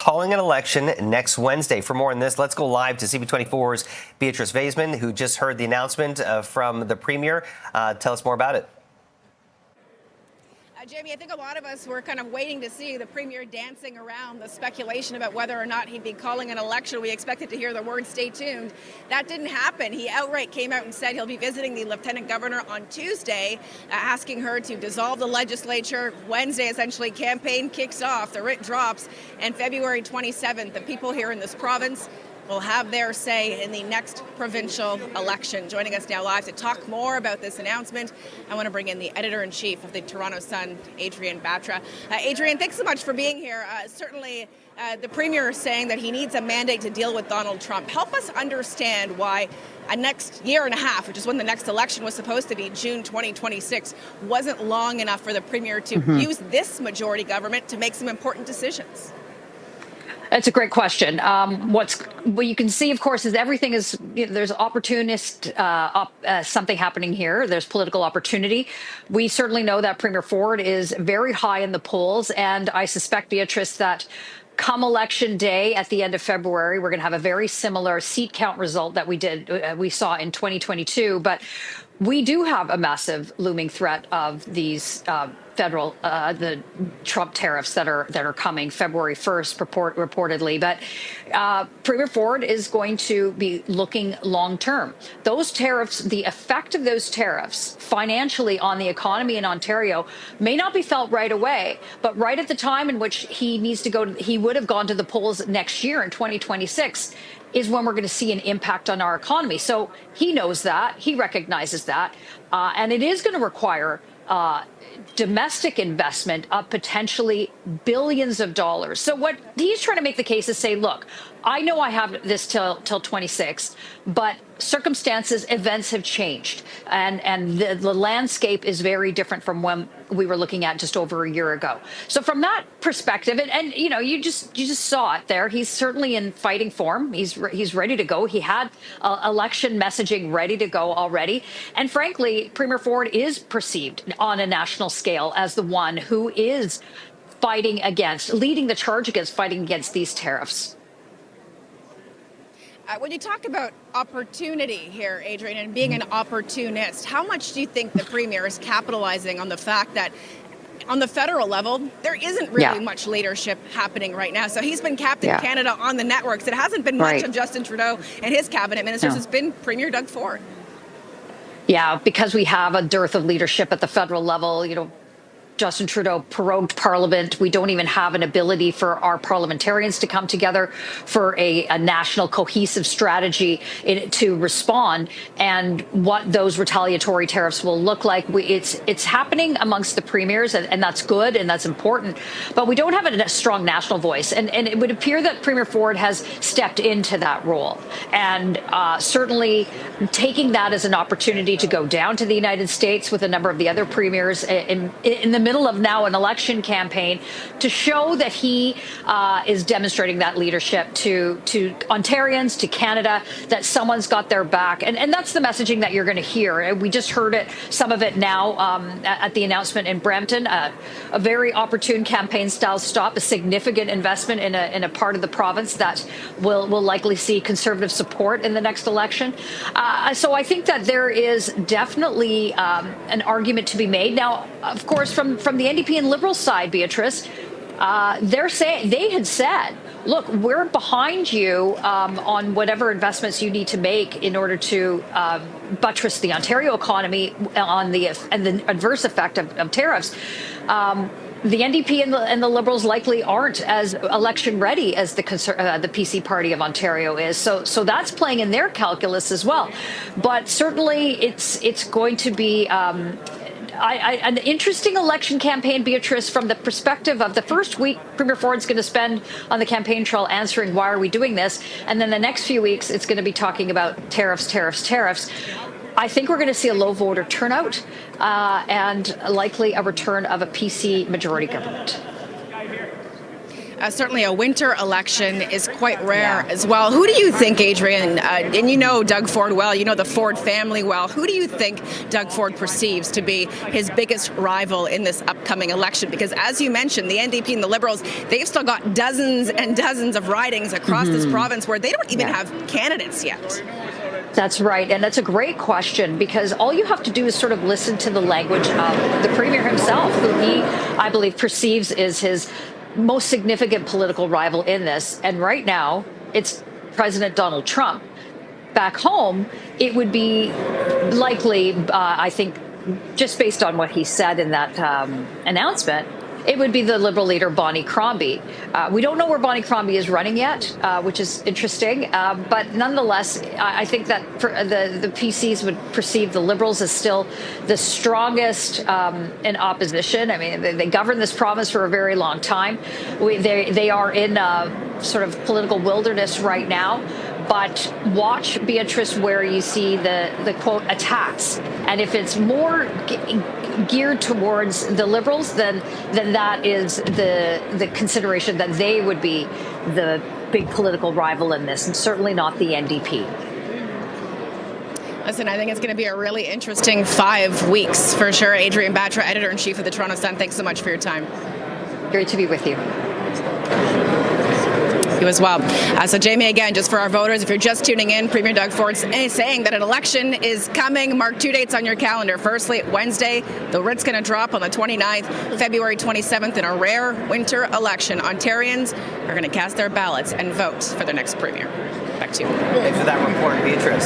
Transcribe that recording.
calling an election next Wednesday. For more on this, let's go live to CB24's Beatrice Vaisman, who just heard the announcement from the Premier. Tell us more about it. Jamie, I think a lot of us were kind of waiting to see the Premier dancing around the speculation about whether or not he'd be calling an election. We expected to hear the word "stay tuned." That didn't happen. He outright came out and said he'll be visiting the Lieutenant Governor on Tuesday, asking her to dissolve the legislature. Wednesday, essentially, campaign kicks off, the writ drops, and February 27th, the people here in this province will have their say in the next provincial election. Joining us now live to talk more about this announcement, I want to bring in the editor-in-chief of the Toronto Sun, Adrienne Batra. Adrienne, thanks so much for being here. Certainly, the Premier is saying that he needs a mandate to deal with Donald Trump. Help us understand why a next year and a half, which is when the next election was supposed to be, June 2026, wasn't long enough for the Premier to use this majority government to make some important decisions. That's a great question. What you can see, of course, is everything is, there's opportunist, something happening here. There's political opportunity. We certainly know that Premier Ford is very high in the polls, and I suspect, Beatrice, that come election day at the end of February, we're going to have a very similar seat count result that we saw in 2022. But we do have a massive looming threat of these the Trump tariffs that are coming February 1st, reportedly. But Premier Ford is going to be looking long term. Those tariffs, the effect of those tariffs financially on the economy in Ontario may not be felt right away, but right at the time in which he needs to go, he would have gone to the polls next year in 2026. Is when we're going to see an impact on our economy. So he knows that, he recognizes that, and it is going to require domestic investment of potentially billions of dollars. So what he's trying to make the case is say, look, I know I have this till 26, but circumstances, events have changed, and the landscape is very different from when we were looking at just over a year ago. So from that perspective, and you know, you just saw it there. He's certainly in fighting form. He's ready to go. He had election messaging ready to go already, and frankly, Premier Ford is perceived on a national scale as the one who is leading the charge against fighting against these tariffs. When you talk about opportunity here, Adrienne, and being an opportunist, how much do you think the Premier is capitalizing on the fact that on the federal level, there isn't really much leadership happening right now? So he's been Captain Canada on the networks. It hasn't been much of Justin Trudeau and his cabinet ministers. It's been Premier Doug Ford. Yeah, because we have a dearth of leadership at the federal level, you know, Justin Trudeau prorogued Parliament. We don't even have an ability for our parliamentarians to come together for a national cohesive strategy to respond, and what those retaliatory tariffs will look like. It's happening amongst the premiers, and that's good and that's important, but we don't have a strong national voice. And it would appear that Premier Ford has stepped into that role, and certainly taking that as an opportunity to go down to the United States with a number of the other premiers in the middle of now an election campaign to show that he is demonstrating that leadership to Ontarians, to Canada, that someone's got their back. And that's the messaging that you're going to hear. We just heard it, some of it now at the announcement in Brampton, a very opportune campaign style stop, a significant investment in a part of the province that will likely see conservative support in the next election. So I think that there is definitely an argument to be made. Now, of course, from the NDP and Liberal side, Beatrice, they had said, look, we're behind you on whatever investments you need to make in order to buttress the Ontario economy and the adverse effect of tariffs. The NDP and the Liberals likely aren't as election ready as the PC party of Ontario is. So that's playing in their calculus as well. But certainly it's going to be an interesting election campaign, Beatrice, from the perspective of the first week Premier Ford's going to spend on the campaign trail answering why are we doing this, and then the next few weeks it's going to be talking about tariffs. I think we're going to see a low voter turnout and likely a return of a PC majority government. certainly a winter election is quite rare as well. Who do you think, Adrienne, and you know Doug Ford well, you know the Ford family well, who do you think Doug Ford perceives to be his biggest rival in this upcoming election? Because as you mentioned, the NDP and the Liberals, they've still got dozens and dozens of ridings across this province where they don't even have candidates yet. That's right. And that's a great question, because all you have to do is sort of listen to the language of the Premier himself, who he, I believe, perceives is his most significant political rival in this. And right now, it's President Donald Trump. Back home, it would be likely, I think, just based on what he said in that announcement, it would be the Liberal leader, Bonnie Crombie. We don't know where Bonnie Crombie is running yet, which is interesting. But nonetheless, I think that the PCs would perceive the Liberals as still the strongest in opposition. I mean, they governed this province for a very long time. They are in sort of political wilderness right now. But watch, Beatrice, where you see the quote attacks. And if it's more geared towards the Liberals, then that is the consideration that they would be the big political rival in this, and certainly not the NDP. Listen, I think it's going to be a really interesting 5 weeks for sure. Adrienne Batra, Editor-in-Chief of the Toronto Sun, thanks so much for your time. Great to be with you. You as well. So Jamie, again, just for our voters, if you're just tuning in, Premier Doug Ford's saying that an election is coming. Mark 2 dates on your calendar. Firstly, Wednesday, the writ's going to drop on the 29th, February 27th, in a rare winter election. Ontarians are going to cast their ballots and vote for their next Premier. Back to you. Thanks for that report, Beatrice.